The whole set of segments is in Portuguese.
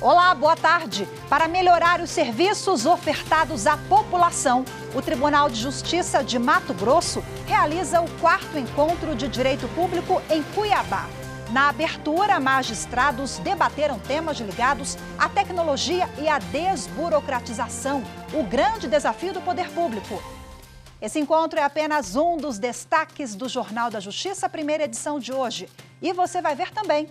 Olá, boa tarde. Para melhorar os serviços ofertados à população, o Tribunal de Justiça de Mato Grosso realiza o 4º Encontro de Direito Público em Cuiabá. Na abertura, magistrados debateram temas ligados à tecnologia e à desburocratização, o grande desafio do poder público. Esse encontro é apenas um dos destaques do Jornal da Justiça, primeira edição de hoje. E você vai ver também.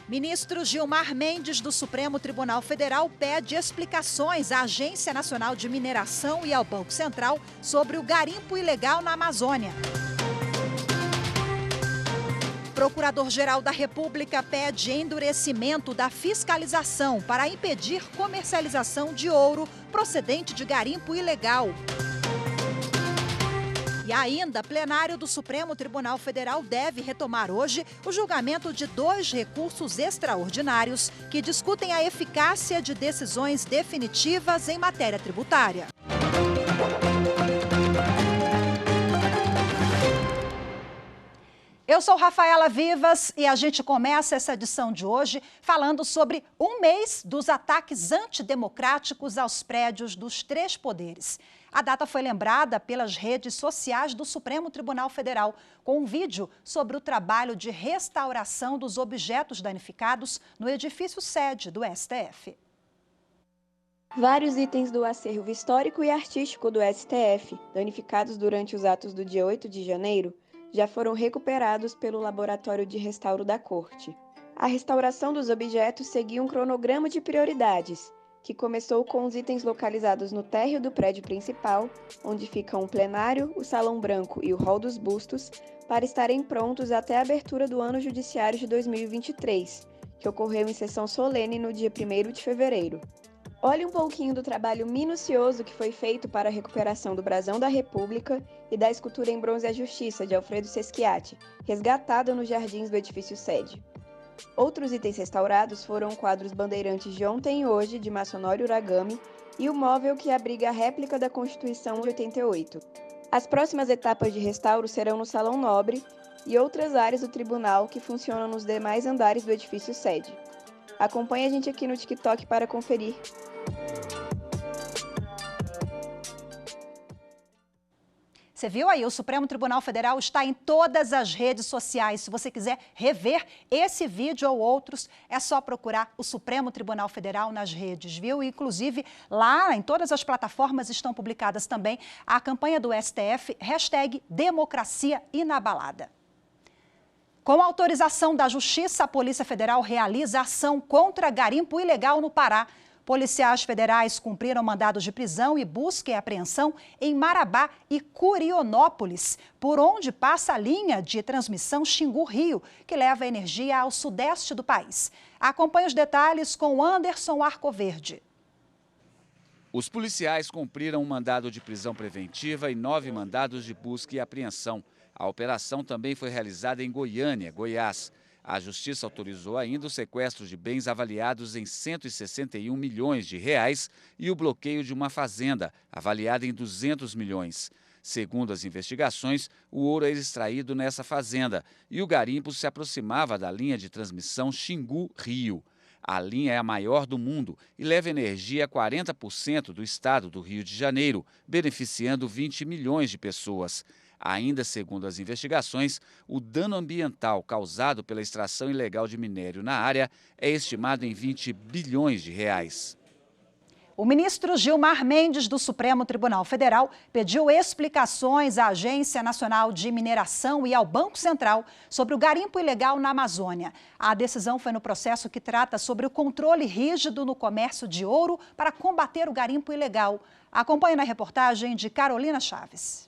Ministro Gilmar Mendes, do Supremo Tribunal Federal, pede explicações à Agência Nacional de Mineração e ao Banco Central sobre o garimpo ilegal na Amazônia. Procurador-Geral da República pede endurecimento da fiscalização para impedir comercialização de ouro procedente de garimpo ilegal. E ainda, plenário do Supremo Tribunal Federal deve retomar hoje o julgamento de 2 recursos extraordinários que discutem a eficácia de decisões definitivas em matéria tributária. Eu sou Rafaela Vivas e a gente começa essa edição de hoje falando sobre um mês dos ataques antidemocráticos aos prédios dos 3 poderes. A data foi lembrada pelas redes sociais do Supremo Tribunal Federal, com um vídeo sobre o trabalho de restauração dos objetos danificados no edifício sede do STF. Vários itens do acervo histórico e artístico do STF, danificados durante os atos do dia 8 de janeiro, já foram recuperados pelo Laboratório de Restauro da Corte. A restauração dos objetos seguia um cronograma de prioridades, que começou com os itens localizados no térreo do prédio principal, onde ficam o plenário, o salão branco e o hall dos bustos, para estarem prontos até a abertura do ano judiciário de 2023, que ocorreu em sessão solene no dia 1º de fevereiro. Olhe um pouquinho do trabalho minucioso que foi feito para a recuperação do Brasão da República e da escultura em bronze à Justiça, de Alfredo Sesquiati, resgatada nos jardins do edifício sede. Outros itens restaurados foram quadros bandeirantes de Ontem e Hoje, de Massonório Uragami, e o móvel que abriga a réplica da Constituição de 88. As próximas etapas de restauro serão no Salão Nobre e outras áreas do tribunal que funcionam nos demais andares do edifício sede. Acompanhe a gente aqui no TikTok para conferir. Você viu aí, o Supremo Tribunal Federal está em todas as redes sociais. Se você quiser rever esse vídeo ou outros, é só procurar o Supremo Tribunal Federal nas redes, viu? Inclusive, lá em todas as plataformas estão publicadas também a campanha do STF, #Democracia Inabalada. Com autorização da Justiça, a Polícia Federal realiza ação contra garimpo ilegal no Pará. Policiais federais cumpriram mandados de prisão e busca e apreensão em Marabá e Curionópolis, por onde passa a linha de transmissão Xingu-Rio, que leva energia ao sudeste do país. Acompanhe os detalhes com Anderson Arcoverde. Os policiais cumpriram um mandado de prisão preventiva e 9 mandados de busca e apreensão. A operação também foi realizada em Goiânia, Goiás. A Justiça autorizou ainda o sequestro de bens avaliados em 161 milhões de reais e o bloqueio de uma fazenda, avaliada em 200 milhões. Segundo as investigações, o ouro era extraído nessa fazenda e o garimpo se aproximava da linha de transmissão Xingu-Rio. A linha é a maior do mundo e leva energia a 40% do estado do Rio de Janeiro, beneficiando 20 milhões de pessoas. Ainda segundo as investigações, o dano ambiental causado pela extração ilegal de minério na área é estimado em 20 bilhões de reais. O ministro Gilmar Mendes, do Supremo Tribunal Federal, pediu explicações à Agência Nacional de Mineração e ao Banco Central sobre o garimpo ilegal na Amazônia. A decisão foi no processo que trata sobre o controle rígido no comércio de ouro para combater o garimpo ilegal. Acompanhe na reportagem de Carolina Chaves.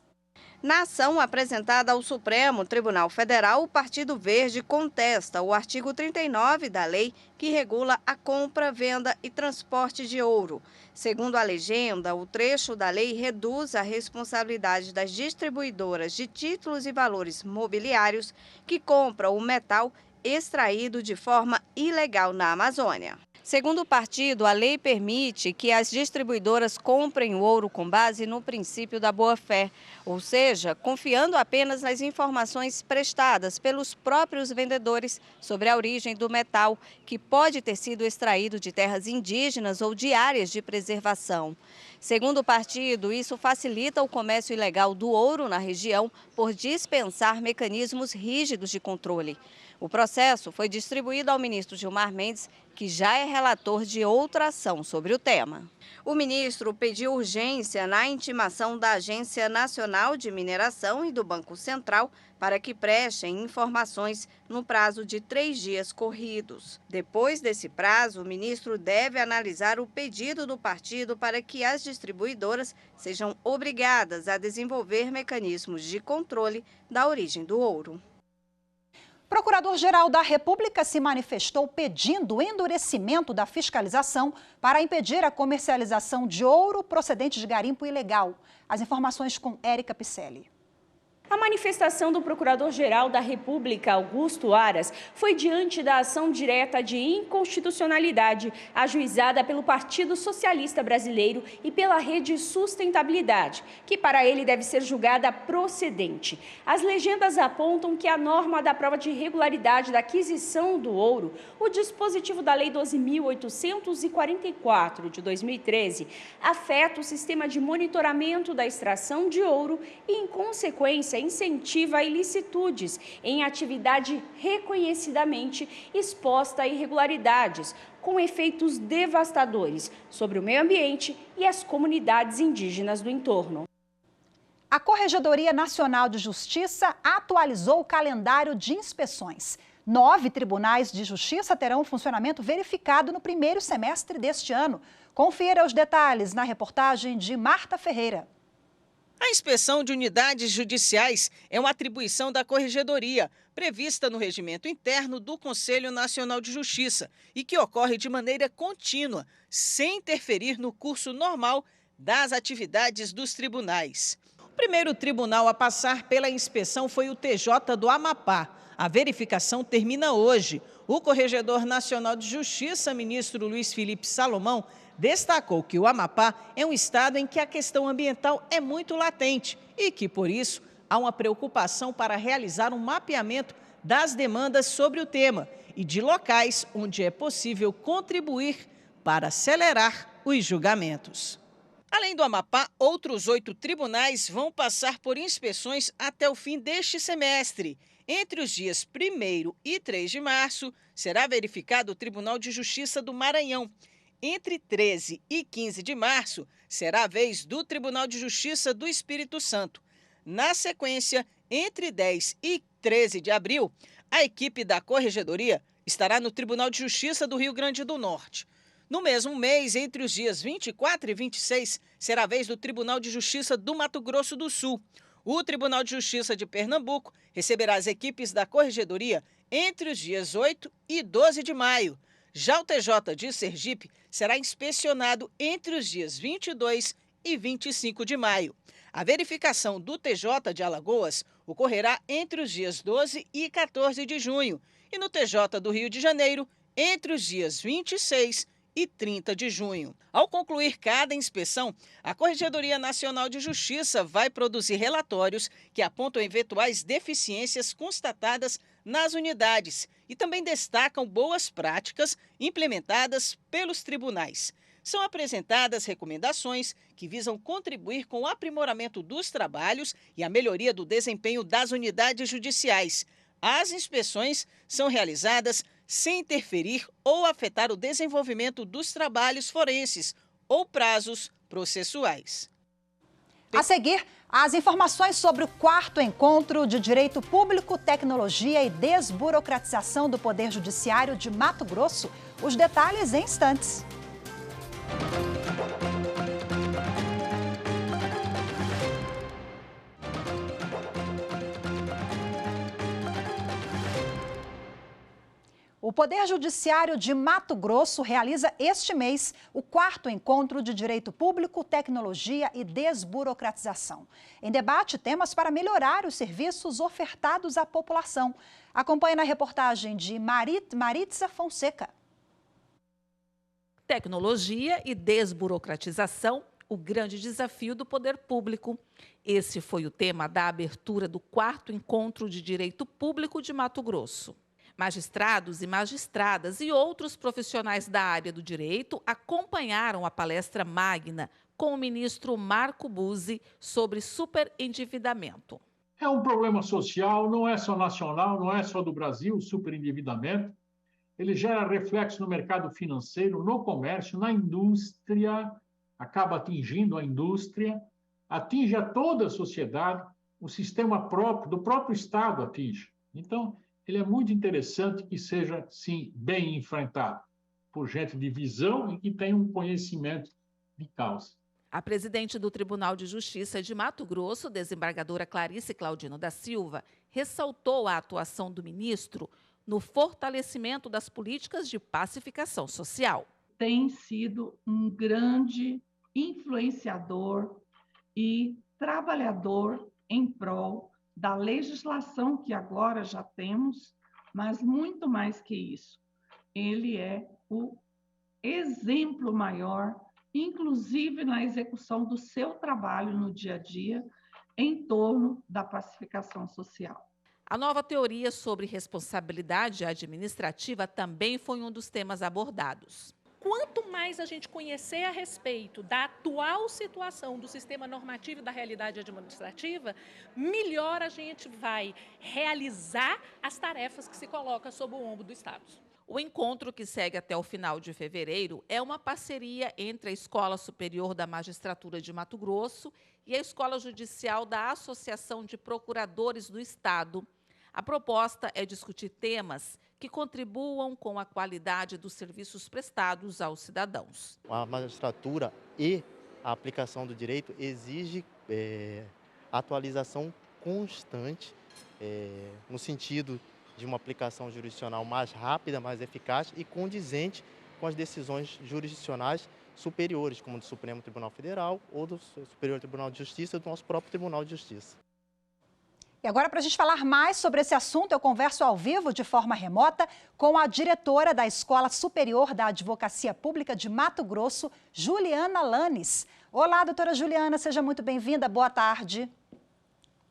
Na ação apresentada ao Supremo Tribunal Federal, o Partido Verde contesta o artigo 39 da lei que regula a compra, venda e transporte de ouro. Segundo a legenda, o trecho da lei reduz a responsabilidade das distribuidoras de títulos e valores mobiliários que compram o metal extraído de forma ilegal na Amazônia. Segundo o partido, a lei permite que as distribuidoras comprem o ouro com base no princípio da boa-fé, ou seja, confiando apenas nas informações prestadas pelos próprios vendedores sobre a origem do metal, que pode ter sido extraído de terras indígenas ou de áreas de preservação. Segundo o partido, isso facilita o comércio ilegal do ouro na região por dispensar mecanismos rígidos de controle. O processo foi distribuído ao ministro Gilmar Mendes, que já é relator de outra ação sobre o tema. O ministro pediu urgência na intimação da Agência Nacional de Mineração e do Banco Central para que prestem informações no prazo de 3 dias corridos. Depois desse prazo, o ministro deve analisar o pedido do partido para que as distribuidoras sejam obrigadas a desenvolver mecanismos de controle da origem do ouro. Procurador-Geral da República se manifestou pedindo o endurecimento da fiscalização para impedir a comercialização de ouro procedente de garimpo ilegal. As informações com Érica Picelli. A manifestação do Procurador-Geral da República, Augusto Aras, foi diante da ação direta de inconstitucionalidade ajuizada pelo Partido Socialista Brasileiro e pela Rede Sustentabilidade, que para ele deve ser julgada procedente. As legendas apontam que a norma da prova de irregularidade da aquisição do ouro, o dispositivo da Lei 12.844 de 2013, afeta o sistema de monitoramento da extração de ouro e, em consequência, incentiva ilicitudes em atividade reconhecidamente exposta a irregularidades, com efeitos devastadores sobre o meio ambiente e as comunidades indígenas do entorno. A Corregedoria Nacional de Justiça atualizou o calendário de inspeções. 9 tribunais de justiça terão funcionamento verificado no primeiro semestre deste ano. Confira os detalhes na reportagem de Marta Ferreira. A inspeção de unidades judiciais é uma atribuição da Corregedoria, prevista no regimento interno do Conselho Nacional de Justiça e que ocorre de maneira contínua, sem interferir no curso normal das atividades dos tribunais. O primeiro tribunal a passar pela inspeção foi o TJ do Amapá. A verificação termina hoje. O Corregedor Nacional de Justiça, ministro Luiz Felipe Salomão, destacou que o Amapá é um estado em que a questão ambiental é muito latente e que, por isso, há uma preocupação para realizar um mapeamento das demandas sobre o tema e de locais onde é possível contribuir para acelerar os julgamentos. Além do Amapá, outros 8 tribunais vão passar por inspeções até o fim deste semestre. Entre os dias 1º e 3 de março, será verificado o Tribunal de Justiça do Maranhão. Entre 13 e 15 de março, será a vez do Tribunal de Justiça do Espírito Santo. Na sequência, entre 10 e 13 de abril, a equipe da Corregedoria estará no Tribunal de Justiça do Rio Grande do Norte. No mesmo mês, entre os dias 24 e 26, será a vez do Tribunal de Justiça do Mato Grosso do Sul. O Tribunal de Justiça de Pernambuco receberá as equipes da Corregedoria entre os dias 8 e 12 de maio. Já o TJ de Sergipe será inspecionado entre os dias 22 e 25 de maio. A verificação do TJ de Alagoas ocorrerá entre os dias 12 e 14 de junho e no TJ do Rio de Janeiro entre os dias 26 e 30 de junho. Ao concluir cada inspeção, a Corregedoria Nacional de Justiça vai produzir relatórios que apontam eventuais deficiências constatadas nas unidades e também destacam boas práticas implementadas pelos tribunais. São apresentadas recomendações que visam contribuir com o aprimoramento dos trabalhos e a melhoria do desempenho das unidades judiciais. As inspeções são realizadas sem interferir ou afetar o desenvolvimento dos trabalhos forenses ou prazos processuais. A seguir, as informações sobre o 4º Encontro de Direito Público, Tecnologia e Desburocratização do Poder Judiciário de Mato Grosso. Os detalhes em instantes. O Poder Judiciário de Mato Grosso realiza este mês o 4º Encontro de Direito Público, Tecnologia e Desburocratização. Em debate, temas para melhorar os serviços ofertados à população. Acompanhe na reportagem de Maritza Fonseca. Tecnologia e desburocratização, o grande desafio do poder público. Esse foi o tema da abertura do 4º Encontro de Direito Público de Mato Grosso. Magistrados e magistradas e outros profissionais da área do direito acompanharam a palestra magna com o ministro Marco Buzzi sobre superendividamento. É um problema social, não é só nacional, não é só do Brasil, o superendividamento. Ele gera reflexo no mercado financeiro, no comércio, na indústria, acaba atingindo a indústria, atinge a toda a sociedade, o sistema próprio, do próprio Estado atinge. Então, ele é muito interessante que seja, sim, bem enfrentado por gente de visão e que tenha um conhecimento de causa. A presidente do Tribunal de Justiça de Mato Grosso, desembargadora Clarice Claudino da Silva, ressaltou a atuação do ministro no fortalecimento das políticas de pacificação social. Tem sido um grande influenciador e trabalhador em prol da legislação que agora já temos, mas muito mais que isso. Ele é o exemplo maior, inclusive na execução do seu trabalho no dia a dia, em torno da pacificação social. A nova teoria sobre responsabilidade administrativa também foi um dos temas abordados. Quanto mais a gente conhecer a respeito da atual situação do sistema normativo e da realidade administrativa, melhor a gente vai realizar as tarefas que se colocam sob o ombro do Estado. O encontro, que segue até o final de fevereiro, é uma parceria entre a Escola Superior da Magistratura de Mato Grosso e a Escola Judicial da Associação de Procuradores do Estado. A proposta é discutir temas que contribuam com a qualidade dos serviços prestados aos cidadãos. A magistratura e a aplicação do direito exige atualização constante, no sentido de uma aplicação jurisdicional mais rápida, mais eficaz e condizente com as decisões jurisdicionais superiores, como do Supremo Tribunal Federal ou do Superior Tribunal de Justiça, do nosso próprio Tribunal de Justiça. E agora, para a gente falar mais sobre esse assunto, eu converso ao vivo, de forma remota, com a diretora da Escola Superior da Advocacia Pública de Mato Grosso, Juliana Lanes. Olá, doutora Juliana, seja muito bem-vinda, boa tarde.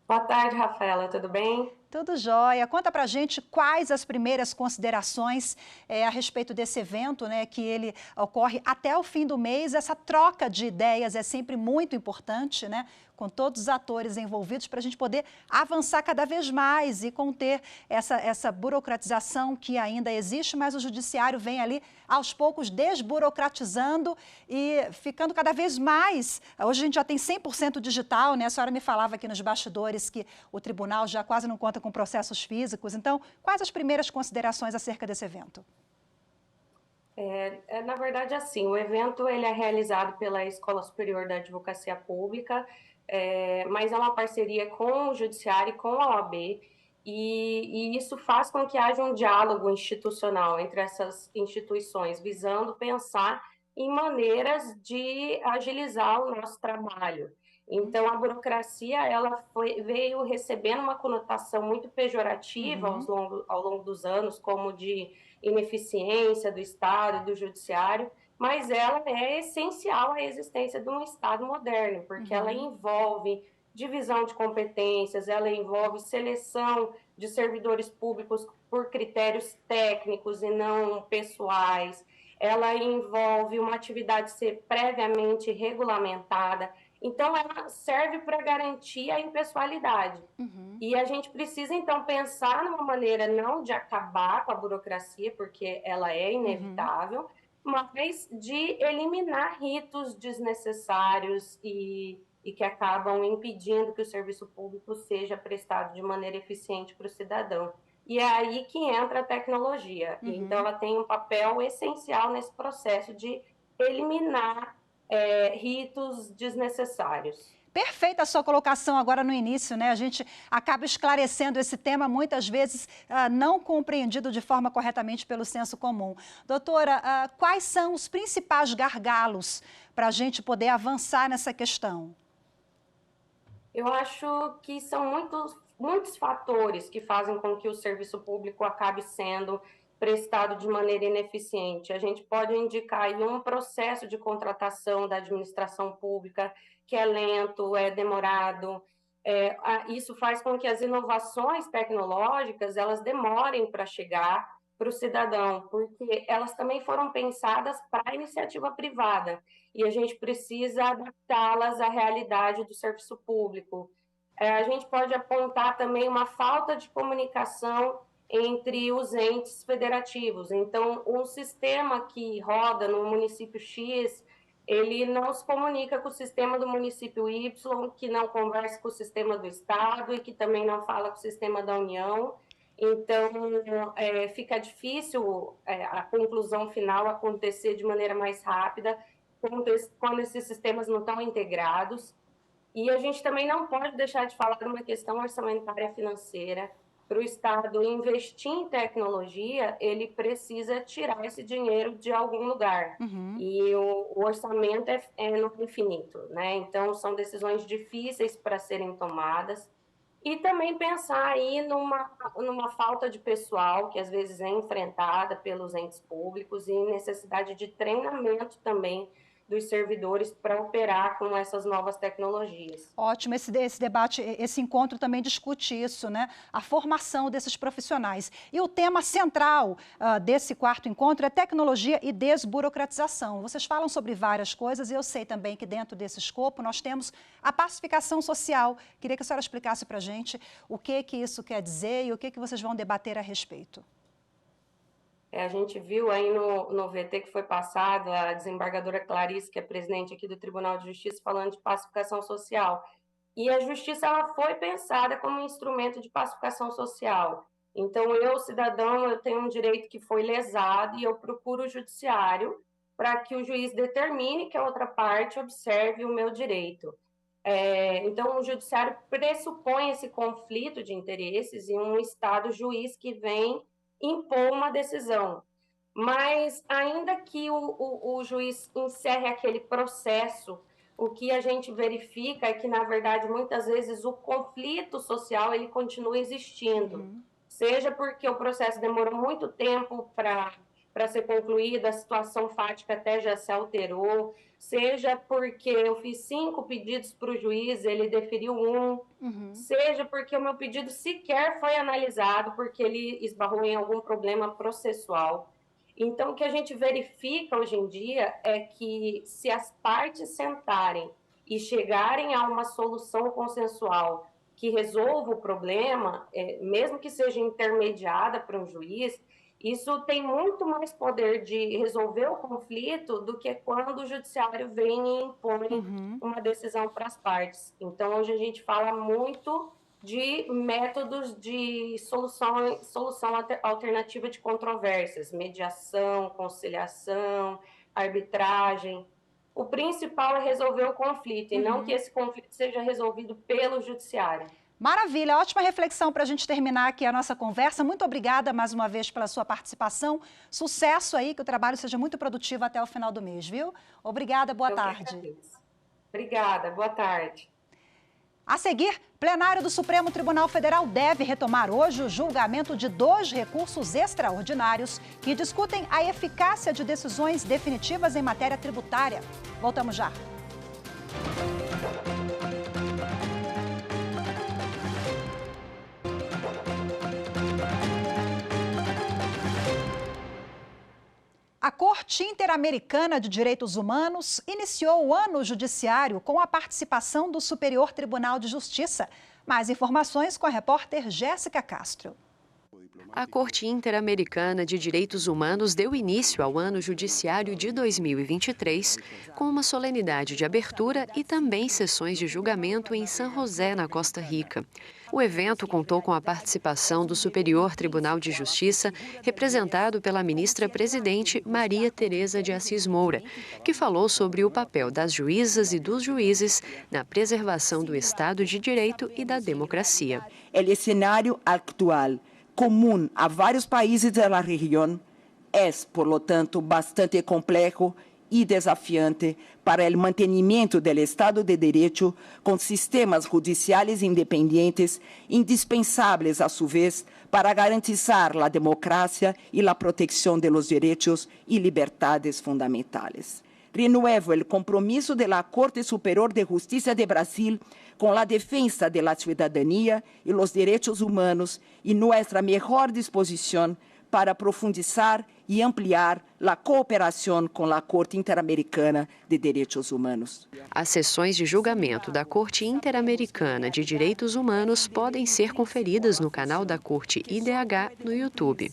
Boa tarde, Rafaela, tudo bem? Tudo jóia. Conta pra gente quais as primeiras considerações a respeito desse evento, né, que ele ocorre até o fim do mês. Essa troca de ideias é sempre muito importante, né, com todos os atores envolvidos, para a gente poder avançar cada vez mais e conter essa burocratização que ainda existe, mas o judiciário vem ali, aos poucos, desburocratizando e ficando cada vez mais. Hoje a gente já tem 100% digital, né? A senhora me falava aqui nos bastidores que o tribunal já quase não conta com processos físicos. Então, quais as primeiras considerações acerca desse evento? Na verdade, assim, o evento ele é realizado pela Escola Superior da Advocacia Pública, mas é uma parceria com o Judiciário e com a OAB, e isso faz com que haja um diálogo institucional entre essas instituições, visando pensar em maneiras de agilizar o nosso trabalho. Então, a burocracia ela veio recebendo uma conotação muito pejorativa ao longo dos anos, como de ineficiência do Estado, do Judiciário, mas ela é essencial à existência de um Estado moderno, porque ela envolve divisão de competências, ela envolve seleção de servidores públicos por critérios técnicos e não pessoais, ela envolve uma atividade ser previamente regulamentada. Então, ela serve para garantir a impessoalidade. E a gente precisa, então, pensar numa maneira não de acabar com a burocracia, porque ela é inevitável, mas de eliminar ritos desnecessários e que acabam impedindo que o serviço público seja prestado de maneira eficiente para o cidadão. E é aí que entra a tecnologia. Então, ela tem um papel essencial nesse processo de eliminar ritos desnecessários. Perfeita a sua colocação agora no início, né? A gente acaba esclarecendo esse tema, muitas vezes não compreendido de forma corretamente pelo senso comum. Doutora, quais são os principais gargalos para a gente poder avançar nessa questão? Eu acho que são muitos fatores que fazem com que o serviço público acabe sendo prestado de maneira ineficiente. A gente pode indicar aí um processo de contratação da administração pública que é lento, é demorado. Isso faz com que as inovações tecnológicas elas demorem para chegar para o cidadão, porque elas também foram pensadas para a iniciativa privada e a gente precisa adaptá-las à realidade do serviço público. A gente pode apontar também uma falta de comunicação entre os entes federativos. Então, um sistema que roda no município X, ele não se comunica com o sistema do município Y, que não conversa com o sistema do Estado e que também não fala com o sistema da União. Então, fica difícil a conclusão final acontecer de maneira mais rápida quando esses sistemas não estão integrados. E a gente também não pode deixar de falar de uma questão orçamentária financeira. Para o Estado investir em tecnologia, ele precisa tirar esse dinheiro de algum lugar. E o orçamento é no infinito, né? Então, são decisões difíceis para serem tomadas. E também pensar aí numa falta de pessoal, que às vezes é enfrentada pelos entes públicos, e necessidade de treinamento também dos servidores para operar com essas novas tecnologias. Ótimo, esse debate, esse encontro também discute isso, né? A formação desses profissionais. E o tema central desse quarto encontro é tecnologia e desburocratização. Vocês falam sobre várias coisas e eu sei também que dentro desse escopo nós temos a pacificação social. Queria que a senhora explicasse para a gente o que isso quer dizer e o que vocês vão debater a respeito. A gente viu aí no VT que foi passado, a desembargadora Clarice, que é presidente aqui do Tribunal de Justiça, falando de pacificação social. E a justiça ela foi pensada como um instrumento de pacificação social. Então, eu, cidadão, eu tenho um direito que foi lesado e eu procuro o judiciário para que o juiz determine que a outra parte observe o meu direito. Então, o judiciário pressupõe esse conflito de interesses em um Estado juiz que vem impor uma decisão, mas ainda que o juiz encerre aquele processo, o que a gente verifica é que, na verdade, muitas vezes o conflito social ele continua existindo, seja porque o processo demorou muito tempo para ser concluído, a situação fática até já se alterou, seja porque eu fiz 5 pedidos para o juiz, ele deferiu 1, seja porque o meu pedido sequer foi analisado, porque ele esbarrou em algum problema processual. Então, o que a gente verifica hoje em dia é que se as partes sentarem e chegarem a uma solução consensual que resolva o problema, mesmo que seja intermediada para um juiz, isso tem muito mais poder de resolver o conflito do que quando o judiciário vem e impõe uma decisão para as partes. Então, hoje a gente fala muito de métodos de solução alternativa de controvérsias, mediação, conciliação, arbitragem. O principal é resolver o conflito e não que esse conflito seja resolvido pelo judiciário. Maravilha, ótima reflexão para a gente terminar aqui a nossa conversa. Muito obrigada mais uma vez pela sua participação. Sucesso aí, que o trabalho seja muito produtivo até o final do mês, viu? Obrigada, boa tarde. Obrigada, boa tarde. A seguir, plenário do Supremo Tribunal Federal deve retomar hoje o julgamento de 2 recursos extraordinários que discutem a eficácia de decisões definitivas em matéria tributária. Voltamos já. A Corte Interamericana de Direitos Humanos iniciou o ano judiciário com a participação do Superior Tribunal de Justiça. Mais informações com a repórter Jéssica Castro. A Corte Interamericana de Direitos Humanos deu início ao ano judiciário de 2023 com uma solenidade de abertura e também sessões de julgamento em San José, na Costa Rica. O evento contou com a participação do Superior Tribunal de Justiça, representado pela ministra-presidente Maria Tereza de Assis Moura, que falou sobre o papel das juízas e dos juízes na preservação do Estado de Direito e da democracia. O cenário atual comum a vários países da região é, por lo tanto, bastante complexo y desafiante para el mantenimiento del Estado de Derecho con sistemas judiciales independientes, indispensables a su vez para garantizar la democracia y la protección de los derechos y libertades fundamentales. Renuevo el compromiso de la Corte Superior de Justicia de Brasil con la defensa de la ciudadanía y los derechos humanos y nuestra mejor disposición para profundizar e ampliar a cooperação com a Corte Interamericana de Direitos Humanos. As sessões de julgamento da Corte Interamericana de Direitos Humanos podem ser conferidas no canal da Corte IDH no YouTube.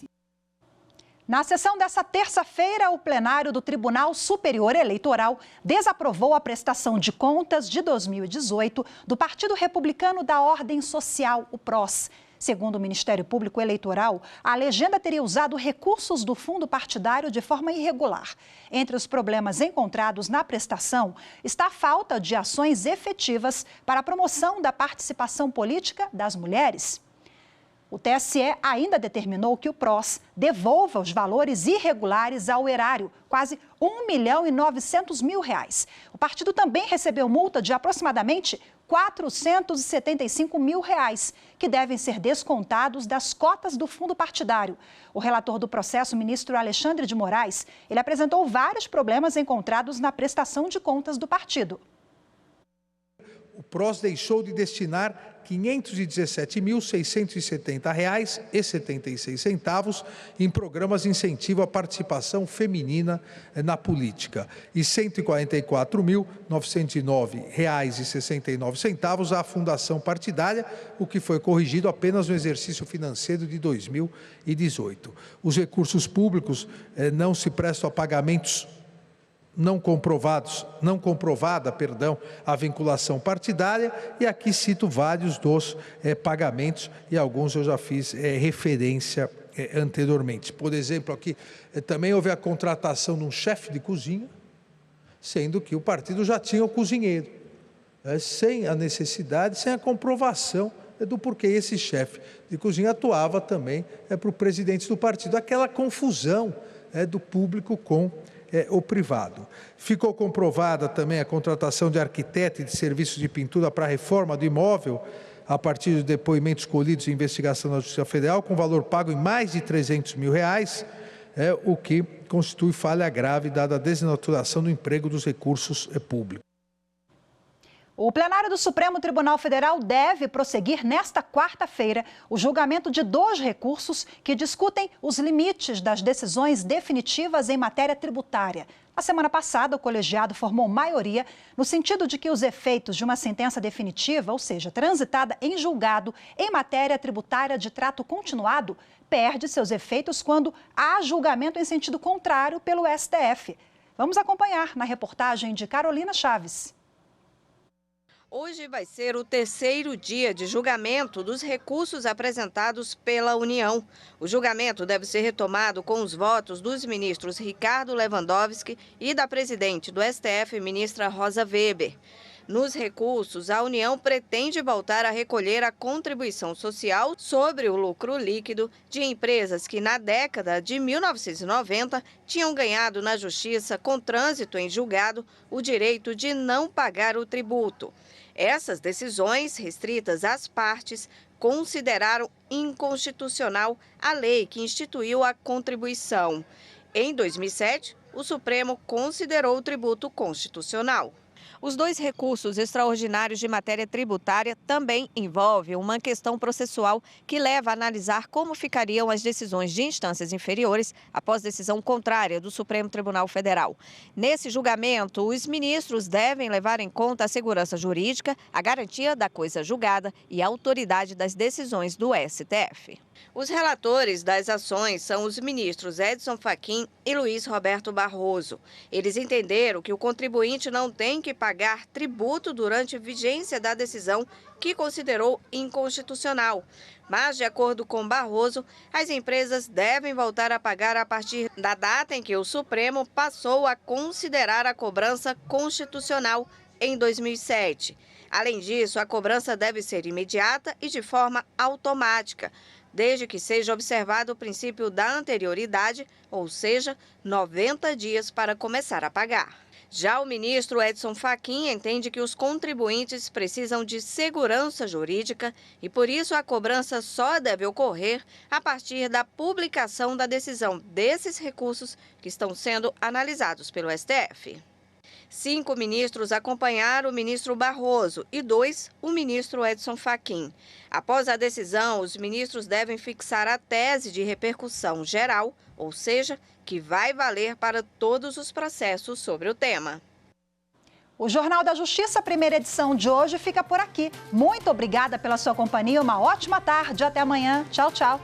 Na sessão dessa terça-feira, o plenário do Tribunal Superior Eleitoral desaprovou a prestação de contas de 2018 do Partido Republicano da Ordem Social, o PROS. Segundo o Ministério Público Eleitoral, a legenda teria usado recursos do fundo partidário de forma irregular. Entre os problemas encontrados na prestação está a falta de ações efetivas para a promoção da participação política das mulheres. O TSE ainda determinou que o PROS devolva os valores irregulares ao erário, quase R$1.900.000. O partido também recebeu multa de aproximadamente R$475.000, que devem ser descontados das cotas do fundo partidário. O relator do processo, ministro Alexandre de Moraes, ele apresentou vários problemas encontrados na prestação de contas do partido. O PROS deixou de destinar R$ 517.670,76 em programas de incentivo à participação feminina na política e R$ 144.909,69 à fundação partidária, o que foi corrigido apenas no exercício financeiro de 2018. Os recursos públicos não se prestam a pagamentos não comprovada, a vinculação partidária, e aqui cito vários dos pagamentos, e alguns eu já fiz referência anteriormente. Por exemplo, aqui também houve a contratação de um chefe de cozinha, sendo que o partido já tinha o cozinheiro, sem a necessidade, sem a comprovação do porquê esse chefe de cozinha atuava também para o presidente do partido. Aquela confusão do público com o privado. Ficou comprovada também a contratação de arquiteto e de serviços de pintura para a reforma do imóvel, a partir dos depoimentos colhidos em investigação da Justiça Federal, com valor pago em mais de R$300 mil, o que constitui falha grave, dada a desnaturação do emprego dos recursos públicos. O plenário do Supremo Tribunal Federal deve prosseguir nesta quarta-feira o julgamento de 2 recursos que discutem os limites das decisões definitivas em matéria tributária. Na semana passada, o colegiado formou maioria no sentido de que os efeitos de uma sentença definitiva, ou seja, transitada em julgado em matéria tributária de trato continuado, perde seus efeitos quando há julgamento em sentido contrário pelo STF. Vamos acompanhar na reportagem de Carolina Chaves. Hoje vai ser o 3º dia de julgamento dos recursos apresentados pela União. O julgamento deve ser retomado com os votos dos ministros Ricardo Lewandowski e da presidente do STF, ministra Rosa Weber. Nos recursos, a União pretende voltar a recolher a contribuição social sobre o lucro líquido de empresas que, na década de 1990, tinham ganhado na Justiça, com trânsito em julgado, o direito de não pagar o tributo. Essas decisões, restritas às partes, consideraram inconstitucional a lei que instituiu a contribuição. Em 2007, o Supremo considerou o tributo constitucional. Os 2 recursos extraordinários de matéria tributária também envolvem uma questão processual que leva a analisar como ficariam as decisões de instâncias inferiores após decisão contrária do Supremo Tribunal Federal. Nesse julgamento, os ministros devem levar em conta a segurança jurídica, a garantia da coisa julgada e a autoridade das decisões do STF. Os relatores das ações são os ministros Edson Fachin e Luiz Roberto Barroso. Eles entenderam que o contribuinte não tem que pagar tributo durante a vigência da decisão que considerou inconstitucional. Mas, de acordo com Barroso, as empresas devem voltar a pagar a partir da data em que o Supremo passou a considerar a cobrança constitucional em 2007. Além disso, a cobrança deve ser imediata e de forma automática. desde que seja observado o princípio da anterioridade, ou seja, 90 dias para começar a pagar. Já o ministro Edson Fachin entende que os contribuintes precisam de segurança jurídica e, por isso, a cobrança só deve ocorrer a partir da publicação da decisão desses recursos que estão sendo analisados pelo STF. 5 ministros acompanharam o ministro Barroso e 2, o ministro Edson Fachin. Após a decisão, os ministros devem fixar a tese de repercussão geral, ou seja, que vai valer para todos os processos sobre o tema. O Jornal da Justiça, primeira edição de hoje, fica por aqui. Muito obrigada pela sua companhia, uma ótima tarde, até amanhã. Tchau, tchau.